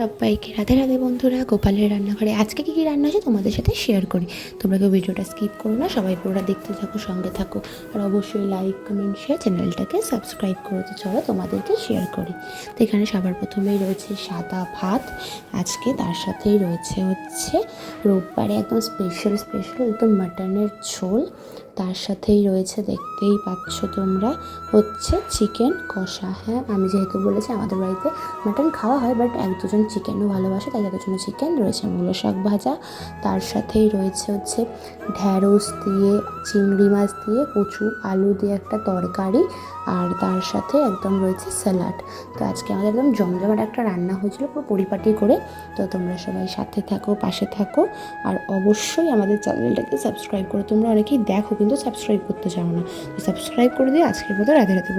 সবাইকে রাধে রাধে বন্ধুরা, গোপালের রান্নাঘরে আজকে কী কী রান্না আছে তোমাদের সাথে শেয়ার করি। তোমরা কেউ ভিডিওটা স্কিপ করো না, সবাই পুরোটা দেখতে থাকো, সঙ্গে থাকো। আর অবশ্যই লাইক কমেন্ট শেয়ার, চ্যানেলটাকে সাবস্ক্রাইব করো। তো চলো তোমাদেরকে শেয়ার করি। তো এখানে সবার প্রথমেই রয়েছে সাদা ভাত আজকে, তার সাথেই রয়েছে রোববারে একদম স্পেশাল একদম মাটনের ঝোল। তার সাথেই রয়েছে, দেখতেই পাচ্ছ তোমরা, চিকেন কষা। হ্যাঁ, আমি যেহেতু বলেছি আমাদের বাড়িতে মাটন খাওয়া হয়, বাট এক দুজন চিকেনও ভালোবাসে, তাই তাদের জন্য চিকেন রয়েছে। মূলো শাক ভাজা, তার সাথেই রয়েছে ঢ্যাঁড়স দিয়ে, চিংড়ি মাছ দিয়ে, কচু আলু দিয়ে একটা তরকারি, আর তার সাথে একদম রয়েছে স্যালাড। তো আজকে আমাদের একদম জমজমাট একটা রান্না হয়েছিল, পুরো পরিপাটি করে। তো তোমরা সবাই সাথে থাকো, পাশে থাকো, আর অবশ্যই আমাদের চ্যানেলটাকে সাবস্ক্রাইব করো। তোমরা অনেকেই দেখো কিন্তু সাবস্ক্রাইব করতে চাও না, তো সাবস্ক্রাইব করে দিয়ে আজকের মতো রাধে রাধে।